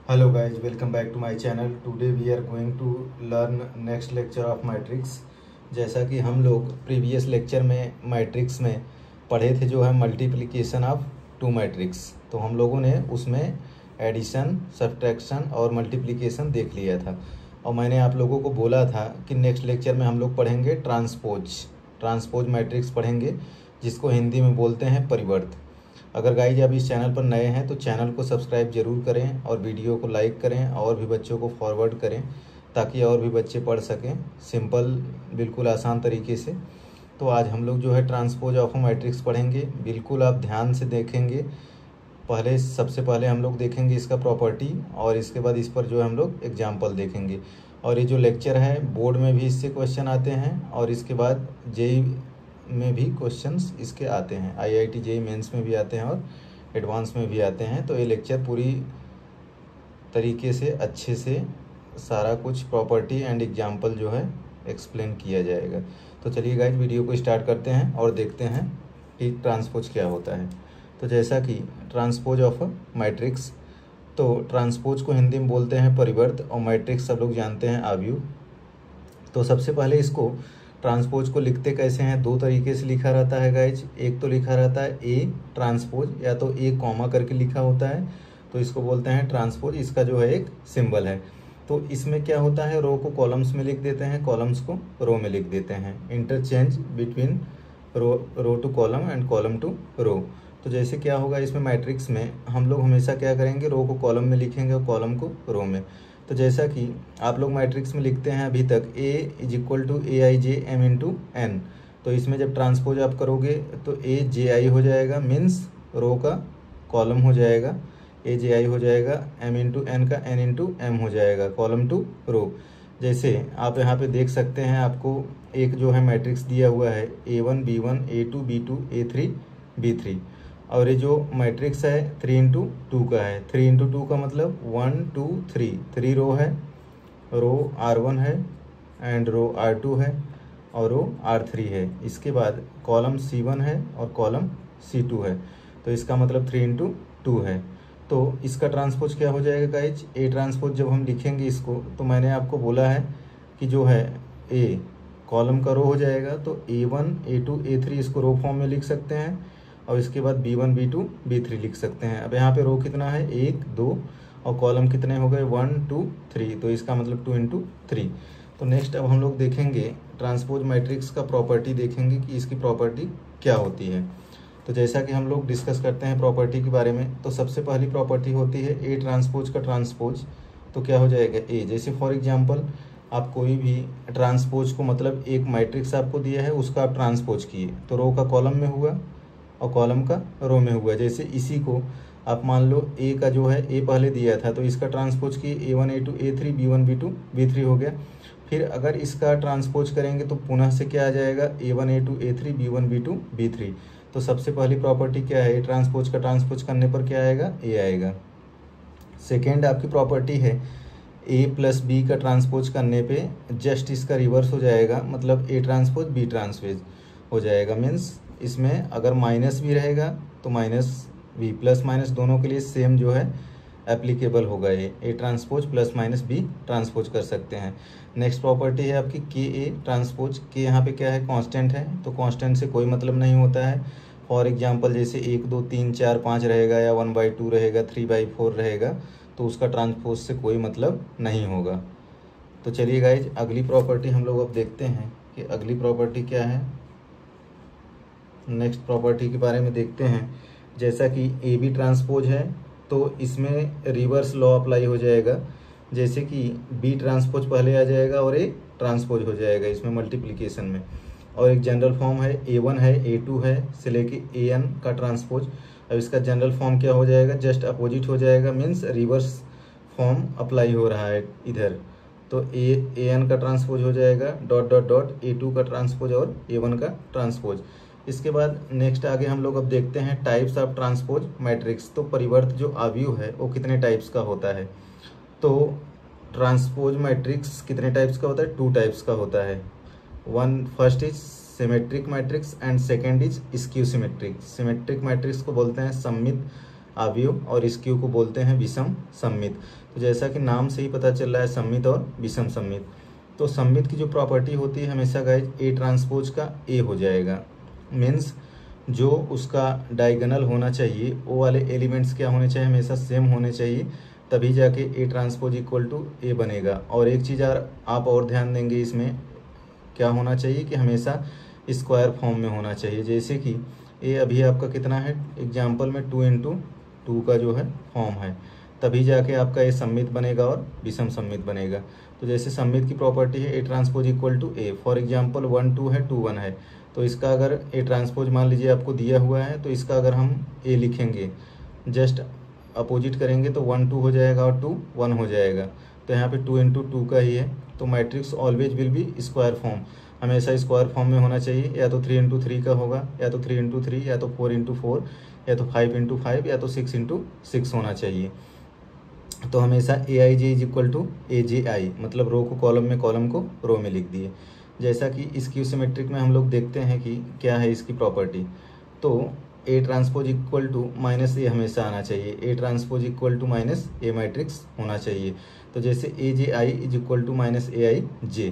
Hello guys, welcome back to my channel. Today we are going to learn next lecture of matrix. जैसा कि हम लोग previous lecture में matrix में पढ़े थे जो है मल्टीप्लिकेशन ऑफ टू मैट्रिक्स, तो हम लोगों ने उसमें एडिशन, सब्ट्रैक्शन और मल्टीप्लिकेशन देख लिया था। और मैंने आप लोगों को बोला था कि नेक्स्ट लेक्चर में हम लोग पढ़ेंगे ट्रांसपोज मैट्रिक्स पढ़ेंगे, जिसको हिंदी में बोलते हैं परिवर्त। अगर गाइज आप इस चैनल पर नए हैं तो चैनल को सब्सक्राइब जरूर करें और वीडियो को लाइक करें और भी बच्चों को फॉरवर्ड करें ताकि और भी बच्चे पढ़ सकें सिंपल, बिल्कुल आसान तरीके से। तो आज हम लोग जो है ट्रांसपोज ऑफ मैट्रिक्स पढ़ेंगे। बिल्कुल आप ध्यान से देखेंगे। सबसे पहले हम लोग देखेंगे इसका प्रॉपर्टी और इसके बाद इस पर जो है हम लोग एग्जाम्पल देखेंगे। और ये जो लेक्चर है बोर्ड में भी इससे क्वेश्चन आते हैं और इसके बाद जेई में भी क्वेश्चंस इसके आते हैं, आईआईटी जेई मेंस में भी आते हैं और एडवांस में भी आते हैं। तो ये लेक्चर पूरी तरीके से अच्छे से सारा कुछ प्रॉपर्टी एंड एग्जाम्पल जो है एक्सप्लेन किया जाएगा। तो चलिए गाइज वीडियो को स्टार्ट करते हैं और देखते हैं कि ट्रांसपोज क्या होता है। तो जैसा कि ट्रांसपोज ऑफ मैट्रिक्स, तो ट्रांसपोज को हिंदी में बोलते हैं परिवर्त और मैट्रिक्स सब लोग जानते हैं आव्यूह। तो सबसे पहले इसको ट्रांसपोज को लिखते कैसे हैं, दो तरीके से लिखा रहता है गाइज। एक तो लिखा रहता है ए ट्रांसपोज, या तो ए कॉमा करके लिखा होता है तो इसको बोलते हैं ट्रांसपोज। इसका जो है एक सिंबल है। तो इसमें क्या होता है, रो को कॉलम्स में लिख देते हैं, कॉलम्स को रो में लिख देते हैं। Interchange between row to column and column to row. तो जैसे क्या होगा इसमें मैट्रिक्स में हम लोग हमेशा क्या करेंगे, रो को कॉलम में लिखेंगे और कॉलम को रो में। तो जैसा कि आप लोग मैट्रिक्स में लिखते हैं अभी तक A = AIJ M/n, तो इसमें जब ट्रांसपोज आप करोगे तो AJI हो जाएगा, मीन्स रो का कॉलम हो जाएगा, AJI हो जाएगा, M/n का N/m हो जाएगा, कॉलम टू रो। जैसे आप यहाँ पे देख सकते हैं, आपको एक जो है मैट्रिक्स दिया हुआ है A1 B1 A2 B2 A3 B3, और ये जो मैट्रिक्स है 3×2 का है। 3×2 का मतलब 1 2 3, 3 रो है, रो R1 है एंड रो R2 है और रो R3 है। इसके बाद कॉलम C1 है और कॉलम C2 है, तो इसका मतलब 3×2 है। तो इसका ट्रांसपोज क्या हो जाएगा गाइज, ए ट्रांसपोज जब हम लिखेंगे इसको, तो मैंने आपको बोला है कि जो है ए कॉलम का रो हो जाएगा, तो A1 A2 A3 इसको रो फॉर्म में लिख सकते हैं और इसके बाद B1 B2 B3 लिख सकते हैं। अब यहाँ पे रो कितना है 1 2 और कॉलम कितने हो गए 1 2 3, तो इसका मतलब 2×3। तो नेक्स्ट अब हम लोग देखेंगे ट्रांसपोज मैट्रिक्स का प्रॉपर्टी, देखेंगे कि इसकी प्रॉपर्टी क्या होती है। तो जैसा कि हम लोग डिस्कस करते हैं प्रॉपर्टी के बारे में, तो सबसे पहली प्रॉपर्टी होती है ए ट्रांसपोज का ट्रांसपोज। तो क्या हो जाएगा ए, जैसे फॉर एग्जाम्पल आप कोई भी ट्रांसपोज को, मतलब एक मैट्रिक्स आपको दिया है उसका आप ट्रांसपोज किए, तो रो का कॉलम में हुआ और कॉलम का रो में हुआ। जैसे इसी को आप मान लो ए का जो है ए पहले दिया था तो इसका ट्रांसपोज किए A1 A2 A3 B1 B2 B3 हो गया। फिर अगर इसका ट्रांसपोज करेंगे तो पुनः से क्या आ जाएगा A1 A2 A3 B1 B2 B3। तो सबसे पहली प्रॉपर्टी क्या है, ए ट्रांसपोज का ट्रांसपोज करने पर क्या आएगा, ए आएगा। सेकेंड आपकी प्रॉपर्टी है A+B का ट्रांसपोज करने पे जस्ट इसका रिवर्स हो जाएगा, मतलब ए ट्रांसपोज B ट्रांसपोज हो जाएगा। मीन्स इसमें अगर माइनस भी रहेगा तो माइनस भी, प्लस माइनस दोनों के लिए सेम जो है एप्लीकेबल होगा। ये ए ट्रांसपोज +-B ट्रांसपोज कर सकते हैं। नेक्स्ट प्रॉपर्टी है आपकी के ट्रांसपोज। के यहाँ पे क्या है, कांस्टेंट है, तो कांस्टेंट से कोई मतलब नहीं होता है। फॉर एग्जांपल जैसे 1 2 3 4 5 रहेगा या 1/2 रहेगा, 3/4 रहेगा, तो उसका ट्रांसपोज से कोई मतलब नहीं होगा। तो चलिए गाइज अगली प्रॉपर्टी हम लोग अब देखते हैं कि अगली प्रॉपर्टी क्या है। नेक्स्ट प्रॉपर्टी के बारे में देखते हैं। जैसा कि ए बी ट्रांसपोज है तो इसमें रिवर्स लॉ अप्लाई हो जाएगा, जैसे कि बी ट्रांसपोज पहले आ जाएगा और ए ट्रांसपोज हो जाएगा इसमें मल्टीप्लिकेशन में। और एक जनरल फॉर्म है A1 है A2 है से लेके AN का ट्रांसपोज। अब इसका जनरल फॉर्म क्या हो जाएगा, जस्ट अपोजिट हो जाएगा, मीन्स रिवर्स फॉर्म अप्लाई हो रहा है इधर। तो AN का ट्रांसपोज हो जाएगा ... A2 का ट्रांसपोज और A1 का ट्रांसपोज। इसके बाद नेक्स्ट आगे हम लोग अब देखते हैं टाइप्स ऑफ ट्रांसपोज मैट्रिक्स। तो परिवर्त जो आव्यूह है वो कितने टाइप्स का होता है। तो ट्रांसपोज मैट्रिक्स कितने टाइप्स का होता है, 2 टाइप्स का होता है। First is symmetric matrix and second is skew symmetric. Symmetric matrix को बोलते हैं सममित अवयव और इस क्यू को बोलते हैं विषम सममित। तो जैसा कि नाम से ही पता चल रहा है सममित और विषम सममित। तो सममित की जो प्रॉपर्टी होती है हमेशा गाइज ए ट्रांसपोज का ए हो जाएगा। मीन्स जो उसका डायगोनल होना चाहिए वो वाले एलिमेंट्स क्या होने चाहिए, हमेशा सेम होने चाहिए, तभी जाके ए ट्रांसपोज इक्वल टू ए बनेगा। और एक चीज़ आप और ध्यान देंगे, इसमें क्या होना चाहिए कि हमेशा स्क्वायर फॉर्म में होना चाहिए। जैसे कि ए अभी आपका कितना है, एग्जाम्पल में 2 का जो है फॉर्म है, तभी जाके आपका ए सममित बनेगा और विषम सममित बनेगा। तो जैसे सममित की प्रॉपर्टी है A transpose equal to A, for example 1 2 है 2 1 है, तो इसका अगर ए ट्रांसपोज मान लीजिए आपको दिया हुआ है, तो इसका अगर हम ए लिखेंगे जस्ट अपोजिट करेंगे तो 1 2 हो जाएगा और 2 1 हो जाएगा। तो यहाँ पे 2 × 2 का ही है। तो matrix always will be square form, हमेशा स्क्वायर फॉर्म में होना चाहिए। या तो 3 × 3 का होगा, या तो 3 × 3, या तो 4 × 4, या तो 5 × 5, या तो 6 × 6 होना चाहिए। तो हमेशा AIJ is equal to AJI, मतलब रो को कॉलम में, कॉलम को रो में लिख दिए। जैसा कि इस क्यू सिमेट्रिक में हम लोग देखते हैं कि क्या है इसकी प्रॉपर्टी। तो A transpose equal to minus A हमेशा आना चाहिए, A transpose equal to minus A matrix होना चाहिए। तो जैसे AJI is equal to minus AIJ।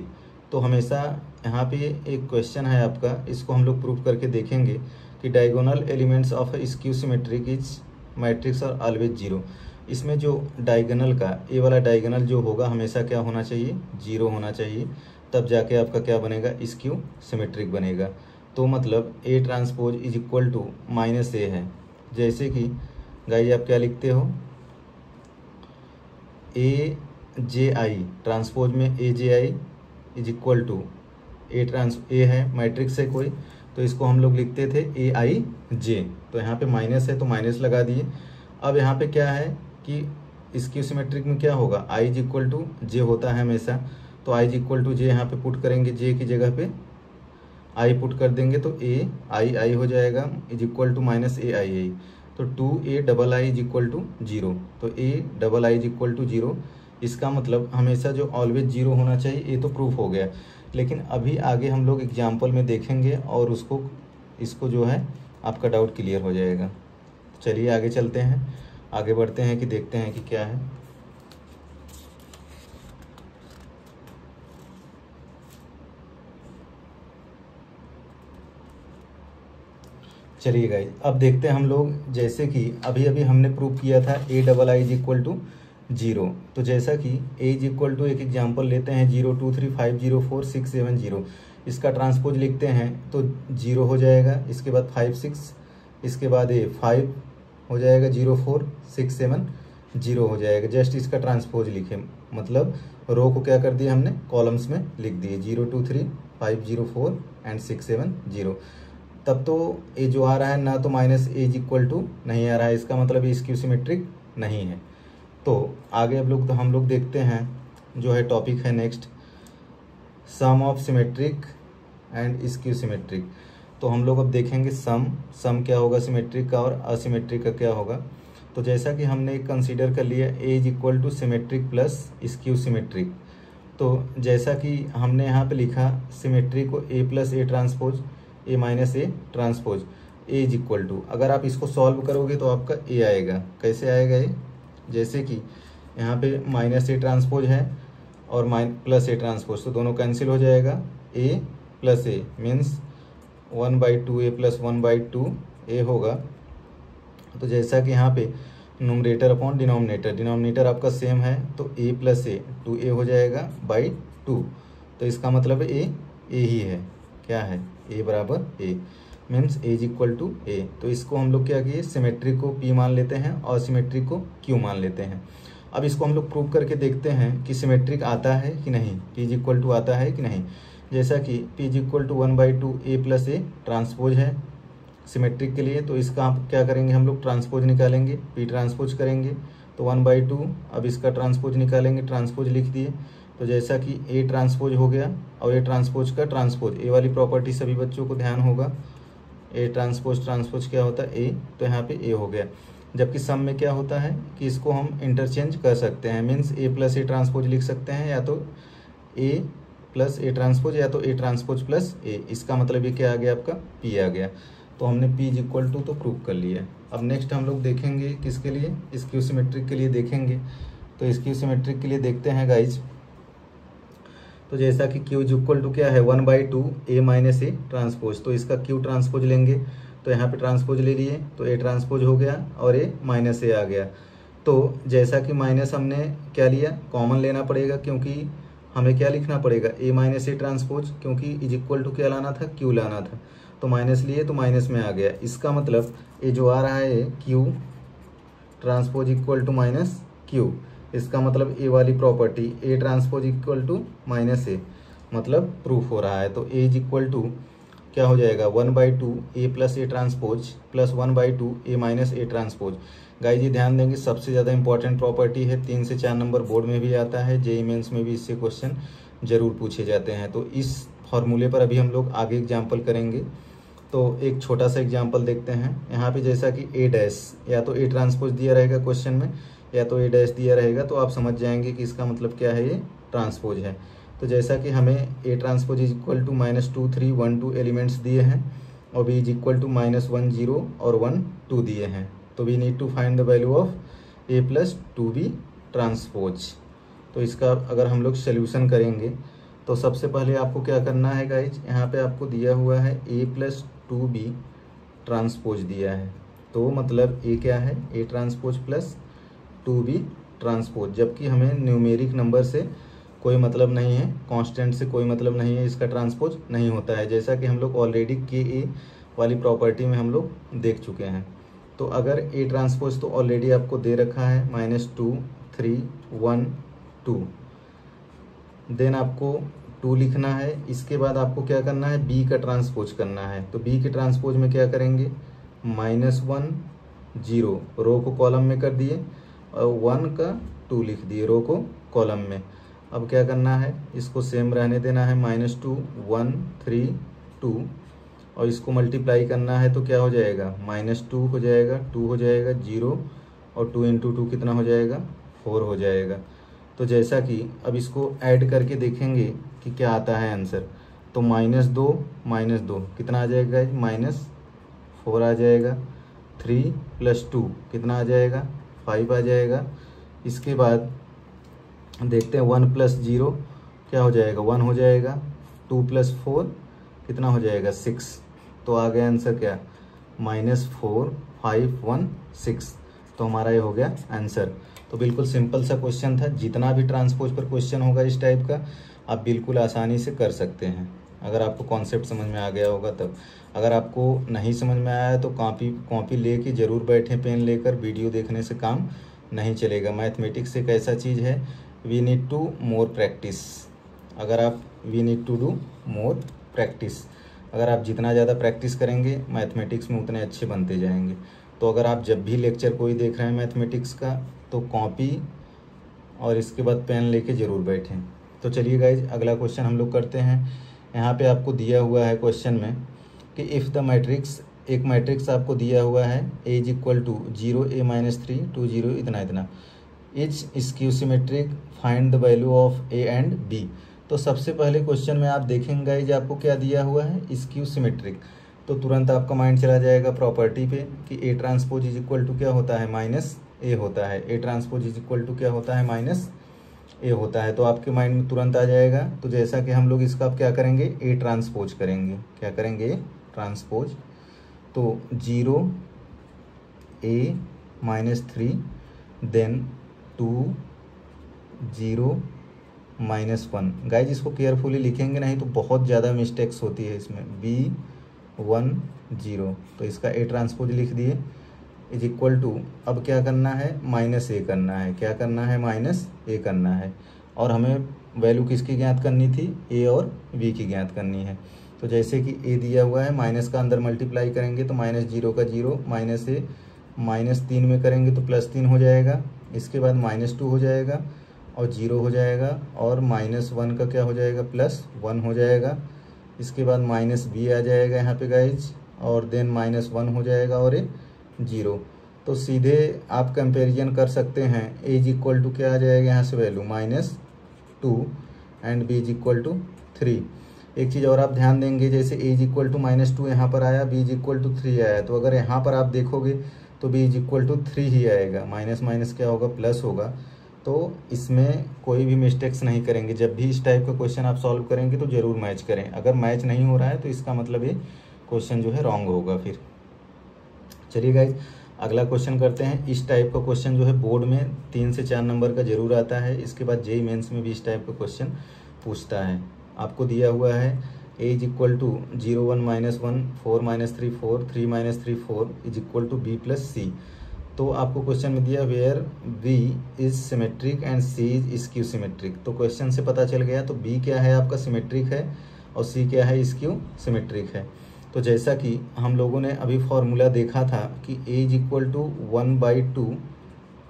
तो हमेशा यहाँ पे एक क्वेश्चन है आपका, इसको हम लोग प्रूव करके देखेंगे कि diagonal elements of skew symmetric is matrix और ऑलवेज जीरो। इसमें जो डायगोनल का ए वाला डायगोनल जो होगा हमेशा क्या होना चाहिए, 0 होना चाहिए, तब जाके आपका क्या बनेगा, स्क्यू सिमेट्रिक बनेगा। तो मतलब A transpose is equal to minus A है। जैसे कि गाइस आप क्या लिखते हो, AJI ट्रांसपोज में AJI is equal to A है, मैट्रिक्स है कोई, तो इसको हम लोग लिखते थे AIJ। तो यहाँ पे माइनस है तो माइनस लगा दिए। अब यहाँ पे क्या है कि स्क्यू सिमेट्रिक में क्या होगा, I इज इक्वल टू जे होता है हमेशा। तो I इज इक्वल टू जे यहाँ पे पुट करेंगे, जे की जगह पे I पुट कर देंगे तो AI हो जाएगा is equal to minus AII। तो 2AI इज इक्वल टू 0। तो AI इज इक्वल टू 0, इसका मतलब हमेशा जो ऑलवेज 0 होना चाहिए, ये तो प्रूफ हो गया। लेकिन अभी आगे हम लोग एग्जाम्पल में देखेंगे और इसको जो है आपका डाउट क्लियर हो जाएगा। चलिए आगे चलते हैं, आगे बढ़ते हैं कि देखते हैं कि क्या है। चलिए गाइस अब देखते हैं हम लोग, जैसे कि अभी अभी हमने प्रूव किया था AII इज इक्वल टू 0। तो जैसा कि ए इज इक्वल टू एक एग्जाम्पल लेते हैं 0 2 3 5 0 4 6 7 0, इसका ट्रांसपोज लिखते हैं तो 0 हो जाएगा, इसके बाद 5 6, इसके बाद ये 5 हो जाएगा, 0 4 6 7 0 हो जाएगा। जस्ट इसका ट्रांसपोज लिखे, मतलब रो को क्या कर दिया हमने, कॉलम्स में लिख दिए 0 2 3 5 0 4 एंड 6 7 0। तब तो ए जो आ रहा है ना तो minus A is equal to नहीं आ रहा है, इसका मतलब ये स्क्यू सिमेट्रिक नहीं है। तो आगे अब हम लोग देखते हैं, जो है टॉपिक है next, sum of symmetric and skew symmetric. तो हम लोग अब देखेंगे सम क्या होगा सिमेट्रिक का और असिमेट्रिक का क्या होगा। तो जैसा कि हमने कंसीडर कर लिया A is equal to symmetric plus skew symmetric. तो जैसा कि हमने यहाँ पे लिखा सिमेट्रिक को A plus A transpose, A minus A transpose, A is equal to, अगर आप इसको सॉल्व करोगे तो आपका ए आएगा। कैसे आएगा ये, जैसे कि यहाँ पे माइनस ए ट्रांसपोज है और प्लस ए ट्रांसपोज, तो दोनों कैंसिल हो जाएगा, ए plus A means 1/2 A plus 1/2 ए होगा। तो जैसा कि यहाँ पे न्यूमरेटर अपॉन डिनोमिनेटर आपका सेम है, तो ए प्लस ए 2a हो जाएगा बाई 2। तो इसका मतलब ए ही है, क्या है, ए बराबर A means A is equal to A. तो इसको हम लोग क्या किए, सिमेट्रिक को P मान लेते हैं और सिमेट्रिक को Q मान लेते हैं। अब इसको हम लोग प्रूव करके देखते हैं कि सिमेट्रिक आता है कि नहीं, P इज इक्वल टू आता है कि नहीं। जैसा कि P is equal to 1/2 A plus A transpose है सिमेट्रिक के लिए, तो इसका आप क्या करेंगे, हम लोग ट्रांसपोज निकालेंगे, P ट्रांसपोज करेंगे तो 1/2, अब इसका ट्रांसपोज निकालेंगे, ट्रांसपोज लिख दिए। तो जैसा कि ए ट्रांसपोज हो गया और ए ट्रांसपोज का ट्रांसपोज, ए वाली प्रॉपर्टी सभी बच्चों को ध्यान होगा, ए ट्रांसपोज क्या होता है ए, तो यहाँ पे ए हो गया। जबकि सम में क्या होता है कि इसको हम इंटरचेंज कर सकते हैं, means A plus A transpose लिख सकते हैं, या तो ए प्लस ए ट्रांसपोज या तो ए ट्रांसपोज प्लस ए। इसका मतलब ये क्या आ गया, आपका P आ गया। तो हमने P इज इक्वल टू तो प्रूव कर लिया। अब नेक्स्ट हम लोग देखेंगे किसके लिए, स्क्यू सिमेट्रिक के लिए देखेंगे। तो स्क्यू सिमेट्रिक के लिए देखते हैं गाइज। तो जैसा कि Q इज इक्वल टू क्या है 1/2 A माइनस ए ट्रांसपोज, तो इसका Q ट्रांसपोज लेंगे तो यहाँ पे ट्रांसपोज ले लिए तो A ट्रांसपोज हो गया और A माइनस ए आ गया। तो जैसा कि माइनस हमने क्या लिया, कॉमन लेना पड़ेगा, क्योंकि हमें क्या लिखना पड़ेगा A माइनस ए ट्रांसपोज, क्योंकि इज इक्वल टू क्या लाना था, Q लाना था। तो माइनस लिए तो माइनस में आ गया। इसका मतलब ये जो आ रहा है Q transpose equal to minus Q, इसका मतलब ए वाली property A transpose equal to minus A, मतलब प्रूफ हो रहा है। तो A इज इक्वल टू क्या हो जाएगा 1/2 A plus A transpose plus 1/2 A minus A transpose. Guys जी ध्यान देंगे, सबसे ज़्यादा इंपॉर्टेंट प्रॉपर्टी है, 3 से 4 नंबर बोर्ड में भी आता है, जेईई मेंस में भी इससे क्वेश्चन जरूर पूछे जाते हैं। तो इस फॉर्मूले पर अभी हम लोग आगे एग्जाम्पल करेंगे। तो एक छोटा सा एग्जाम्पल देखते हैं। यहाँ पे जैसा कि A डैश या तो A ट्रांसपोज दिया रहेगा क्वेश्चन में, या तो A डैश दिया रहेगा, तो आप समझ जाएंगे कि इसका मतलब क्या है, ये ट्रांसपोज है। तो जैसा कि हमें A transpose is equal to -2 3 1 2 elements दिए हैं और B इज इक्वल टू -1 0 और 1 2 दिए हैं, तो we need to find the value of A plus 2B transpose. तो इसका अगर हम लोग सोल्यूशन करेंगे तो सबसे पहले आपको क्या करना है गाइज, यहाँ पे आपको दिया हुआ है A प्लस 2B ट्रांसपोज दिया है, तो मतलब A क्या है, A transpose plus 2B transpose, जबकि हमें न्यूमेरिक नंबर से कोई मतलब नहीं है, कांस्टेंट से कोई मतलब नहीं है, इसका ट्रांसपोज नहीं होता है, जैसा कि हम लोग ऑलरेडी KA वाली प्रॉपर्टी में हम लोग देख चुके हैं। तो अगर A ट्रांसपोज तो ऑलरेडी आपको दे रखा है -2 3 1 2, देन आपको 2 लिखना है। इसके बाद आपको क्या करना है, B का ट्रांसपोज करना है। तो B के ट्रांसपोज में क्या करेंगे, -1 0 रो को कॉलम में कर दिए और 1 का 2 लिख दिए रो को कॉलम में। अब क्या करना है, इसको सेम रहने देना है, -2 1 3 2, और इसको मल्टीप्लाई करना है तो क्या हो जाएगा, -2 हो जाएगा, 2 हो जाएगा 0 और 2 × 2 कितना हो जाएगा, 4 हो जाएगा। तो जैसा कि अब इसको ऐड करके देखेंगे कि क्या आता है आंसर, तो -2 कितना आ जाएगा, -4 आ जाएगा, 3 + 2 कितना आ जाएगा, 5 आ जाएगा। इसके बाद देखते हैं 1 + 0 क्या हो जाएगा, 1 हो जाएगा, 2 + 4 कितना हो जाएगा, 6। तो आ गया आंसर क्या, -4 5 1 6। तो हमारा ये हो गया आंसर। तो बिल्कुल सिंपल सा क्वेश्चन था, जितना भी ट्रांसपोज पर क्वेश्चन होगा इस टाइप का आप बिल्कुल आसानी से कर सकते हैं, अगर आपको कॉन्सेप्ट समझ में आ गया होगा तब। अगर आपको नहीं समझ में आया तो कॉपी लेके ज़रूर बैठें पेन लेकर, वीडियो देखने से काम नहीं चलेगा। मैथमेटिक्स एक ऐसा चीज़ है, we need to more practice. We need to do more practice, अगर आप जितना ज़्यादा प्रैक्टिस करेंगे मैथमेटिक्स में उतने अच्छे बनते जाएंगे। तो अगर आप जब भी लेक्चर कोई देख रहे हैं मैथमेटिक्स का तो कॉपी और इसके बाद पेन लेके ज़रूर बैठें। तो चलिए गाइज अगला क्वेश्चन हम लोग करते हैं। यहाँ पे आपको दिया हुआ है क्वेश्चन में कि इफ़ द मैट्रिक्स, एक मैट्रिक्स आपको दिया हुआ है A is equal to 0 A - 3 2 0 इतना is skew symmetric, find the value of A and B। तो सबसे पहले क्वेश्चन में आप देखेंगे गाइज आपको क्या दिया हुआ है, स्क्यू सिमेट्रिक, तो तुरंत आपका माइंड चला जाएगा प्रॉपर्टी पे कि A transpose is equal to क्या होता है, -A होता है। A transpose is equal to क्या होता है, -A होता है। तो आपके माइंड में तुरंत आ जाएगा। तो जैसा कि हम लोग इसका अब क्या करेंगे, A ट्रांसपोज करेंगे, क्या करेंगे, A ट्रांसपोज। तो 0 A - 3 देन 2 0 -1। गाइज इसको केयरफुली लिखेंगे नहीं तो बहुत ज़्यादा मिस्टेक्स होती है इसमें। B 1 0, तो इसका A ट्रांसपोज लिख दिए इज इक्वल टू, अब क्या करना है, -A करना है। क्या करना है, -A करना है। और हमें वैल्यू किसकी ज्ञात करनी थी, A और B की ज्ञात करनी है। तो जैसे कि A दिया हुआ है, माइनस का अंदर मल्टीप्लाई करेंगे तो -0 का 0 -A -3 में करेंगे तो +3 हो जाएगा। इसके बाद -2 हो जाएगा और 0 हो जाएगा और -1 का क्या हो जाएगा, +1 हो जाएगा। इसके बाद -B आ जाएगा यहाँ पे गाइज, और देन -1 हो जाएगा और ये 0। तो सीधे आप कंपेरिजन कर सकते हैं, A इज इक्वल टू क्या आ जाएगा यहाँ से value, -2 and B is equal to 3। एक चीज़ और आप ध्यान देंगे, जैसे a इज इक्वल टू -2 यहाँ पर आया, b इज इक्वल टू 3 आया, तो अगर यहाँ पर आप देखोगे तो b इज इक्वल टू 3 ही आएगा, माइनस माइनस क्या होगा, प्लस होगा। तो इसमें कोई भी मिस्टेक्स नहीं करेंगे। जब भी इस टाइप का क्वेश्चन आप सॉल्व करेंगे तो ज़रूर मैच करें। अगर मैच नहीं हो रहा है तो इसका मतलब ये क्वेश्चन जो है रॉन्ग होगा फिर। चलिए गाइज, अगला क्वेश्चन करते हैं। इस टाइप का क्वेश्चन जो है बोर्ड में 3 से 4 नंबर का जरूर आता है। इसके बाद जेईई मेंस में भी इस टाइप का क्वेश्चन पूछता है। आपको दिया हुआ है a is equal to 0 1 -1 4 -3 4 3 -3 4 is equal to b plus C. तो आपको क्वेश्चन में दिया where b is symmetric and c is skew symmetric. तो क्वेश्चन से पता चल गया, तो b क्या है आपका, सिमेट्रिक है, और c क्या है, स्क्यू सिमेट्रिक है। तो जैसा कि हम लोगों ने अभी फॉर्मूला देखा था कि a इज इक्वल टू 1/2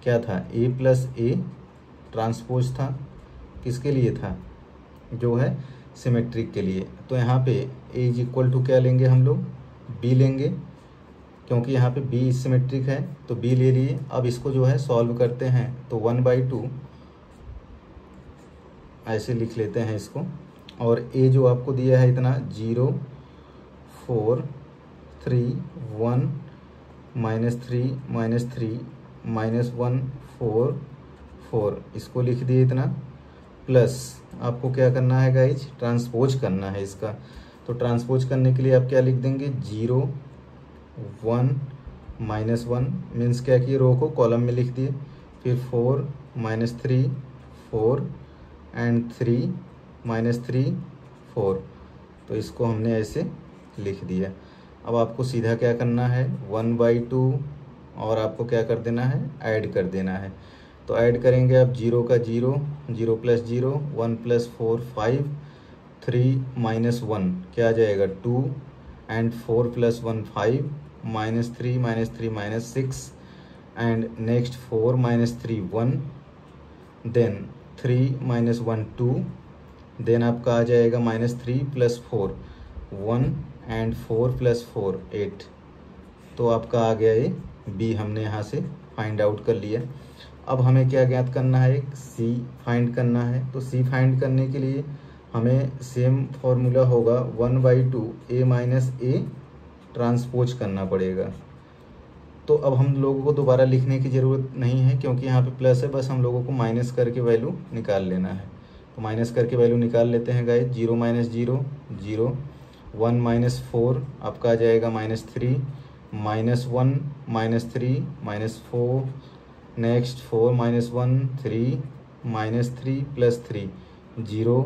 क्या था, a प्लस a ट्रांसपोज था, किसके लिए था, जो है सिमेट्रिक के लिए। तो यहाँ पे a इज इक्वल टू क्या लेंगे हम लोग, b लेंगे, क्योंकि यहाँ पे b सिमेट्रिक है तो b ले लिए। अब इसको जो है सॉल्व करते हैं, तो 1/2 ऐसे लिख लेते हैं इसको, और a जो आपको दिया है इतना 0 4 3 1 -3 -3 -1 4 4 इसको लिख दिए इतना, प्लस आपको क्या करना है गाइज, ट्रांसपोज करना है इसका। तो ट्रांसपोज करने के लिए आप क्या लिख देंगे, 0 1 -1 मीन्स क्या कि रो को कॉलम में लिख दिए, फिर 4 -3 4 एंड 3 -3 4। तो इसको हमने ऐसे लिख दिया। अब आपको सीधा क्या करना है, 1/2 और आपको क्या कर देना है, ऐड कर देना है। तो ऐड करेंगे आप 0 का 0 0 प्लस 0 1 प्लस 4 5 3 -1 क्या आ जाएगा 2 and 4 plus 1 5 -3 -6 and next 4 -3 1 then 3 -1 2 then आपका आ जाएगा -3 प्लस 4 1 एंड 4 प्लस 4 8। तो आपका आ गया ये b, हमने यहाँ से फाइंड आउट कर लिया। अब हमें क्या ज्ञात करना है, c फाइंड करना है। तो c फाइंड करने के लिए हमें सेम फॉर्मूला होगा 1/2 a माइनस a ट्रांसपोज करना पड़ेगा। तो अब हम लोगों को दोबारा लिखने की ज़रूरत नहीं है, क्योंकि यहाँ पे प्लस है, बस हम लोगों को माइनस करके वैल्यू निकाल लेना है। तो माइनस करके वैल्यू निकाल लेते हैं गाइस। 0 - 0 0 1 - 4 आपका आ जाएगा -3 -1 -3 -4 next 4 -1 3 -3 plus 3 0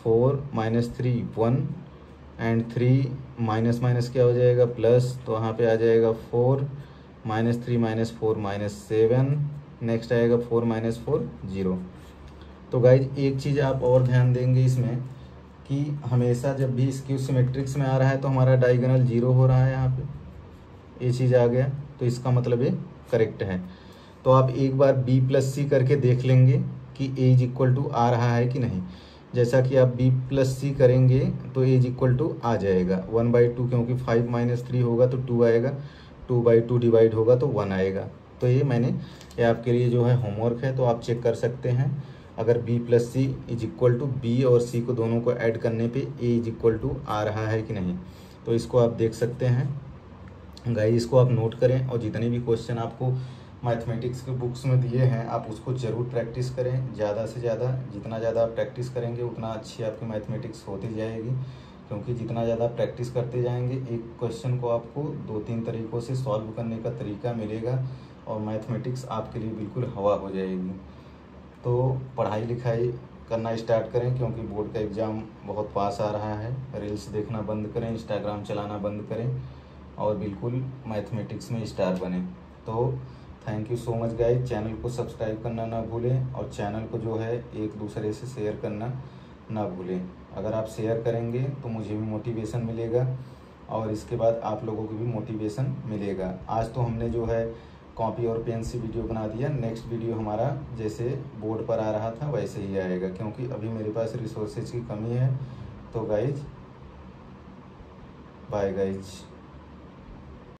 4 -3 1 and 3 minus minus क्या हो जाएगा प्लस, तो वहाँ पे आ जाएगा 4 -3 -4 -7 नेक्स्ट आएगा 4 -4 0। तो गाइज एक चीज़ आप और ध्यान देंगे इसमें कि हमेशा जब भी स्क्यू सिमेट्रिक्स में आ रहा है तो हमारा डायगोनल 0 हो रहा है, यहाँ पे ये चीज़ आ गया, तो इसका मतलब ये करेक्ट है। तो आप एक बार b प्लस सी करके देख लेंगे कि a इज इक्वल टू आ रहा है कि नहीं। जैसा कि आप b प्लस सी करेंगे तो a इज इक्वल टू आ जाएगा 1/2, क्योंकि 5 - 3 होगा तो 2 आएगा, 2/2 डिवाइड होगा तो 1 आएगा। तो ये आपके लिए जो है होमवर्क है, तो आप चेक कर सकते हैं। अगर b plus C is equal to b और c को दोनों को ऐड करने पे a इज इक्वल टू आ रहा है कि नहीं, तो इसको आप देख सकते हैं गाइस। इसको आप नोट करें, और जितने भी क्वेश्चन आपको मैथमेटिक्स के बुक्स में दिए हैं आप उसको ज़रूर प्रैक्टिस करें, ज़्यादा से ज़्यादा। जितना ज़्यादा आप प्रैक्टिस करेंगे उतना अच्छी आपकी मैथमेटिक्स होती जाएगी, क्योंकि जितना ज़्यादा प्रैक्टिस करते जाएंगे एक क्वेश्चन को आपको 2-3 तरीक़ों से सॉल्व करने का तरीका मिलेगा, और मैथमेटिक्स आपके लिए बिल्कुल हवा हो जाएगी। तो पढ़ाई लिखाई करना स्टार्ट करें, क्योंकि बोर्ड का एग्ज़ाम बहुत पास आ रहा है। रील्स देखना बंद करें, इंस्टाग्राम चलाना बंद करें, और बिल्कुल मैथमेटिक्स में स्टार बने। तो thank you so much guys. Channel को सब्सक्राइब करना ना भूलें, और चैनल को जो है एक दूसरे से शेयर करना ना भूलें। अगर आप शेयर करेंगे तो मुझे भी मोटिवेशन मिलेगा, और इसके बाद आप लोगों को भी मोटिवेशन मिलेगा। आज तो हमने जो है कॉपी और पेन से वीडियो बना दिया, नेक्स्ट वीडियो हमारा जैसे बोर्ड पर आ रहा था वैसे ही आएगा, क्योंकि अभी मेरे पास रिसोर्सेज की कमी है। तो गाइज बाय गाइज।